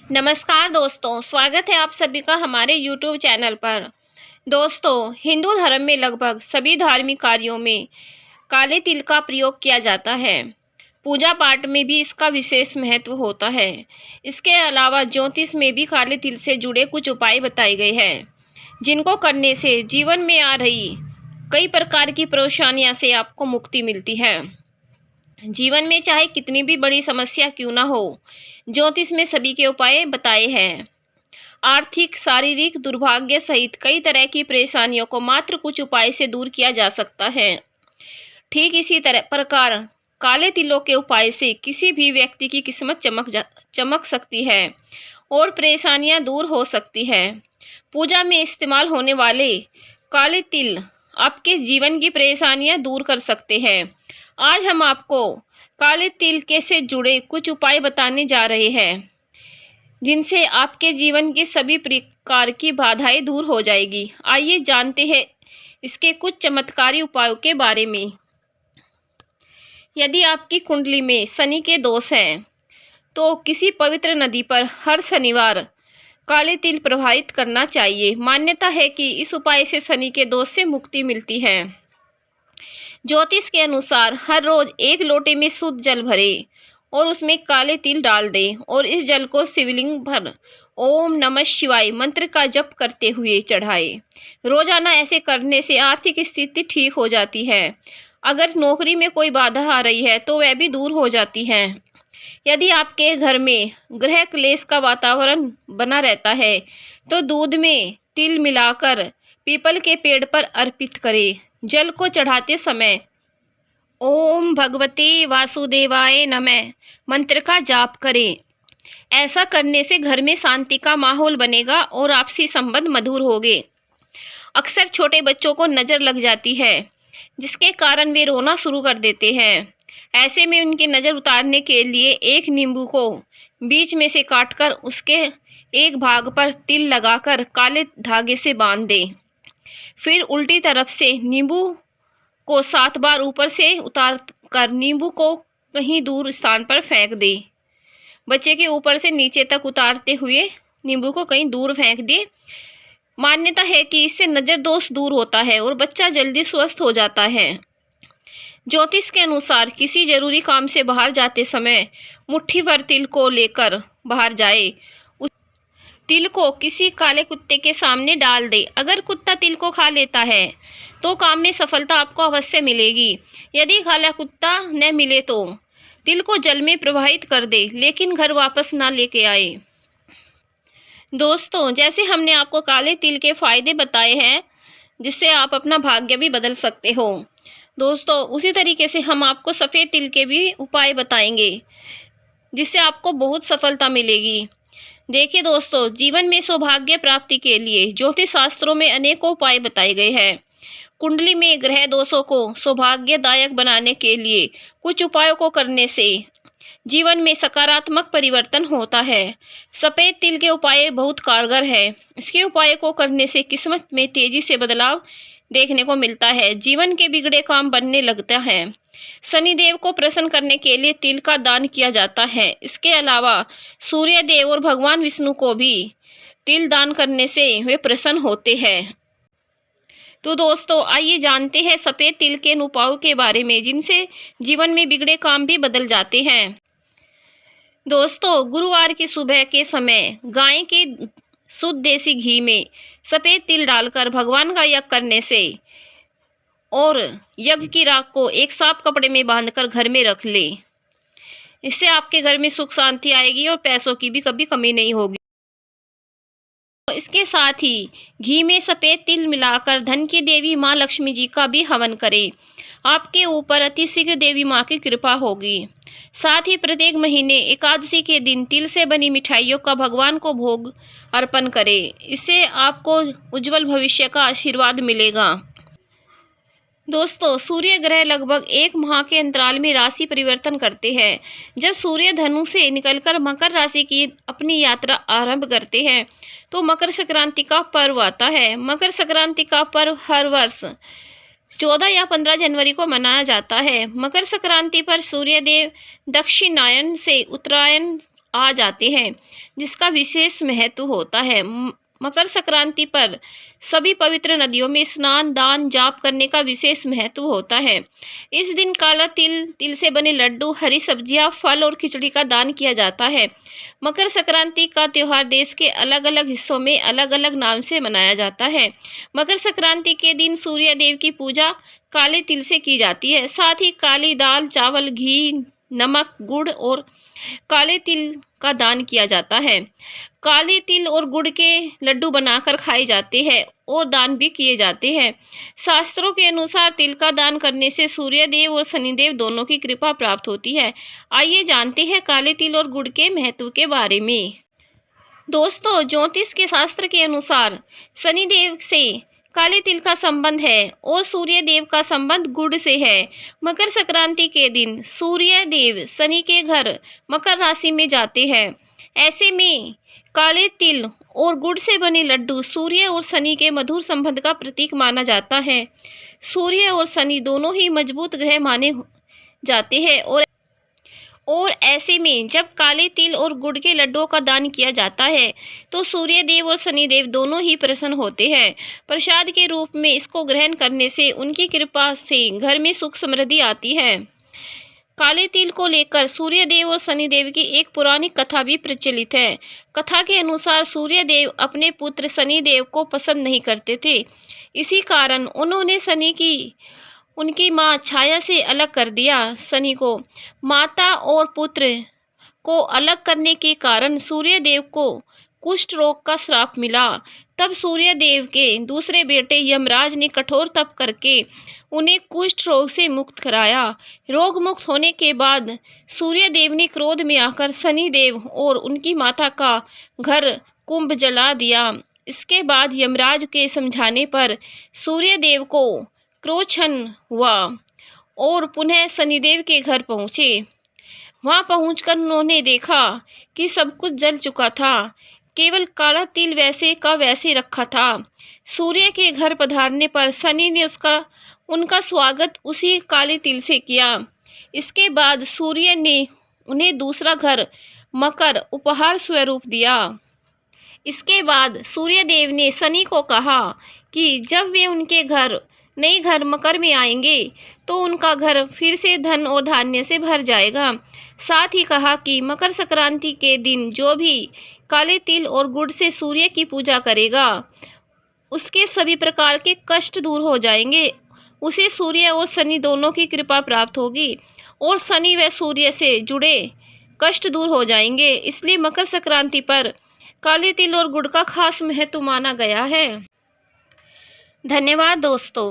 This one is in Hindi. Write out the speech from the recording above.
नमस्कार दोस्तों, स्वागत है आप सभी का हमारे YouTube चैनल पर। दोस्तों, हिंदू धर्म में लगभग सभी धार्मिक कार्यों में काले तिल का प्रयोग किया जाता है। पूजा पाठ में भी इसका विशेष महत्व होता है। इसके अलावा ज्योतिष में भी काले तिल से जुड़े कुछ उपाय बताए गए हैं, जिनको करने से जीवन में आ रही कई प्रकार की परेशानियों से आपको मुक्ति मिलती है। जीवन में चाहे कितनी भी बड़ी समस्या क्यों ना हो, ज्योतिष में सभी के उपाय बताए हैं। आर्थिक, शारीरिक दुर्भाग्य सहित कई तरह की परेशानियों को मात्र कुछ उपाय से दूर किया जा सकता है। ठीक इसी तरह प्रकार काले तिलों के उपाय से किसी भी व्यक्ति की किस्मत चमक सकती है और परेशानियां दूर हो सकती है। पूजा में इस्तेमाल होने वाले काले तिल आपके जीवन की परेशानियां दूर कर सकते हैं। आज हम आपको काले तिल के से जुड़े कुछ उपाय बताने जा रहे हैं, जिनसे आपके जीवन की सभी प्रकार की बाधाएं दूर हो जाएगी। आइए जानते हैं इसके कुछ चमत्कारी उपायों के बारे में। यदि आपकी कुंडली में शनि के दोष हैं, तो किसी पवित्र नदी पर हर शनिवार काले तिल प्रवाहित करना चाहिए। मान्यता है कि इस उपाय से शनि के दोष से मुक्ति मिलती है। ज्योतिष के अनुसार हर रोज एक लोटे में शुद्ध जल भरें और उसमें काले तिल डाल दें और इस जल को शिवलिंग पर ओम नमः शिवाय मंत्र का जप करते हुए चढ़ाएं। रोजाना ऐसे करने से आर्थिक स्थिति ठीक हो जाती है। अगर नौकरी में कोई बाधा आ रही है तो वह भी दूर हो जाती है। यदि आपके घर में ग्रह क्लेश का वातावरण बना रहता है तो दूध में तिल मिलाकर पीपल के पेड़ पर अर्पित करें। जल को चढ़ाते समय ओम भगवते वासुदेवाय नमः मंत्र का जाप करें। ऐसा करने से घर में शांति का माहौल बनेगा और आपसी संबंध मधुर होंगे। अक्सर छोटे बच्चों को नज़र लग जाती है, जिसके कारण वे रोना शुरू कर देते हैं। ऐसे में उनकी नज़र उतारने के लिए एक नींबू को बीच में से काटकर उसके एक भाग पर तिल लगाकर काले धागे से बांध दें। फिर उल्टी तरफ से नींबू को 7 बार ऊपर से उतार कर नींबू को कहीं दूर स्थान पर फेंक दें। बच्चे के ऊपर से नीचे तक उतारते हुए नींबू को कहीं दूर फेंक दें। मान्यता है कि इससे नज़र दोष दूर होता है और बच्चा जल्दी स्वस्थ हो जाता है। ज्योतिष के अनुसार किसी जरूरी काम से बाहर जाते समय मुट्ठी भर तिल को लेकर बाहर जाए। उस तिल को किसी काले कुत्ते के सामने डाल दे। अगर कुत्ता तिल को खा लेता है तो काम में सफलता आपको अवश्य मिलेगी। यदि काला कुत्ता न मिले तो तिल को जल में प्रवाहित कर दे, लेकिन घर वापस ना लेके आए। दोस्तों, जैसे हमने आपको काले तिल के फायदे बताए हैं, जिससे आप अपना भाग्य भी बदल सकते हो, दोस्तों उसी तरीके से हम आपको सफ़ेद तिल के भी उपाय बताएंगे, जिससे आपको बहुत सफलता मिलेगी। देखिए दोस्तों, जीवन में सौभाग्य प्राप्ति के लिए ज्योतिष शास्त्रों में अनेकों उपाय बताए गए हैं। कुंडली में ग्रह दोषों को सौभाग्यदायक बनाने के लिए कुछ उपायों को करने से जीवन में सकारात्मक परिवर्तन होता है। सफ़ेद तिल के उपाय बहुत कारगर है। इसके उपाय को करने से किस्मत में तेजी से बदलाव देखने को मिलता है। जीवन के बिगड़े काम बनने लगता है। शनिदेव को प्रसन्न करने के लिए तिल का दान किया जाता है। इसके अलावा सूर्य देव और भगवान विष्णु को भी तिल दान करने से वे प्रसन्न होते हैं। तो दोस्तों, आइए जानते हैं सफ़ेद तिल के उपायों के बारे में, जिनसे जीवन में बिगड़े काम भी बदल जाते हैं। दोस्तों, गुरुवार की सुबह के समय गाय के शुद्ध देसी घी में सफ़ेद तिल डालकर भगवान का यज्ञ करने से और यज्ञ की राख को एक साफ कपड़े में बांधकर घर में रख लें। इससे आपके घर में सुख शांति आएगी और पैसों की भी कभी कमी नहीं होगी। इसके साथ ही घी में सफ़ेद तिल मिलाकर धन की देवी माँ लक्ष्मी जी का भी हवन करें। आपके ऊपर अति शीघ्र देवी माँ की कृपा होगी। साथ ही प्रत्येक महीने एकादशी के दिन तिल से बनी मिठाइयों का भगवान को भोग अर्पण करें। इससे आपको उज्जवल भविष्य का आशीर्वाद मिलेगा। दोस्तों, सूर्य ग्रह लगभग 1 माह के अंतराल में राशि परिवर्तन करते हैं। जब सूर्य धनु से निकलकर मकर राशि की अपनी यात्रा आरंभ करते हैं तो मकर संक्रांति का पर्व आता है। मकर संक्रांति का पर्व हर वर्ष 14 या 15 जनवरी को मनाया जाता है। मकर संक्रांति पर सूर्यदेव दक्षिणायन से उत्तरायण आ जाते हैं, जिसका विशेष महत्व होता है। मकर संक्रांति पर सभी पवित्र नदियों में स्नान, दान, जाप करने का विशेष महत्व होता है। इस दिन काला तिल, तिल से बने लड्डू, हरी सब्जियां, फल और खिचड़ी का दान किया जाता है। मकर संक्रांति का त्यौहार देश के अलग अलग हिस्सों में अलग अलग नाम से मनाया जाता है। मकर संक्रांति के दिन सूर्य देव की पूजा काले तिल से की जाती है। साथ ही काली दाल, चावल, घी, नमक, गुड़ और काले तिल का दान किया जाता है। काले तिल और गुड़ के लड्डू बनाकर खाए जाते हैं और दान भी किए जाते हैं। शास्त्रों के अनुसार तिल का दान करने से सूर्य देव और शनिदेव दोनों की कृपा प्राप्त होती है। आइए जानते हैं काले तिल और गुड़ के महत्व के बारे में। दोस्तों, ज्योतिष के शास्त्र के अनुसार शनिदेव से काले तिल का संबंध है और सूर्य देव का संबंध गुड़ से है। मकर संक्रांति के दिन सूर्य देव शनि के घर मकर राशि में जाते हैं। ऐसे में काले तिल और गुड़ से बने लड्डू सूर्य और शनि के मधुर संबंध का प्रतीक माना जाता है। सूर्य और शनि दोनों ही मजबूत ग्रह माने जाते हैं और ऐसे में जब काले तिल और गुड़ के लड्डुओं का दान किया जाता है तो सूर्य देव और शनि देव दोनों ही प्रसन्न होते हैं। प्रसाद के रूप में इसको ग्रहण करने से उनकी कृपा से घर में सुख समृद्धि आती है। काले तिल को लेकर सूर्य देव और शनि देव की एक पुरानी कथा भी प्रचलित है। कथा के अनुसार सूर्य देव अपने पुत्र शनि देव को पसंद नहीं करते थे। इसी कारण उन्होंने शनि की उनकी मां छाया से अलग कर दिया। शनि को माता और पुत्र को अलग करने के कारण सूर्य देव को कुष्ठ रोग का श्राप मिला। तब सूर्य देव के दूसरे बेटे यमराज ने कठोर तप करके उन्हें कुष्ठ रोग से मुक्त कराया। रोग मुक्त होने के बाद सूर्य देव ने क्रोध में आकर शनि देव और उनकी माता का घर कुंभ जला दिया। इसके बाद यमराज के समझाने पर सूर्य देव को क्रोधन हुआ और पुनः शनिदेव के घर पहुँचे। वहाँ पहुँचकर उन्होंने देखा कि सब कुछ जल चुका था, केवल काला तिल वैसे का वैसे रखा था। सूर्य के घर पधारने पर शनि ने उनका स्वागत उसी काले तिल से किया। इसके बाद सूर्य ने उन्हें दूसरा घर मकर उपहार स्वरूप दिया। इसके बाद सूर्य देव ने शनि को कहा कि जब वे उनके नए घर मकर में आएंगे तो उनका घर फिर से धन और धान्य से भर जाएगा। साथ ही कहा कि मकर संक्रांति के दिन जो भी काले तिल और गुड़ से सूर्य की पूजा करेगा उसके सभी प्रकार के कष्ट दूर हो जाएंगे। उसे सूर्य और शनि दोनों की कृपा प्राप्त होगी और शनि व सूर्य से जुड़े कष्ट दूर हो जाएंगे। इसलिए मकर संक्रांति पर काले तिल और गुड़ का खास महत्व माना गया है। धन्यवाद दोस्तों।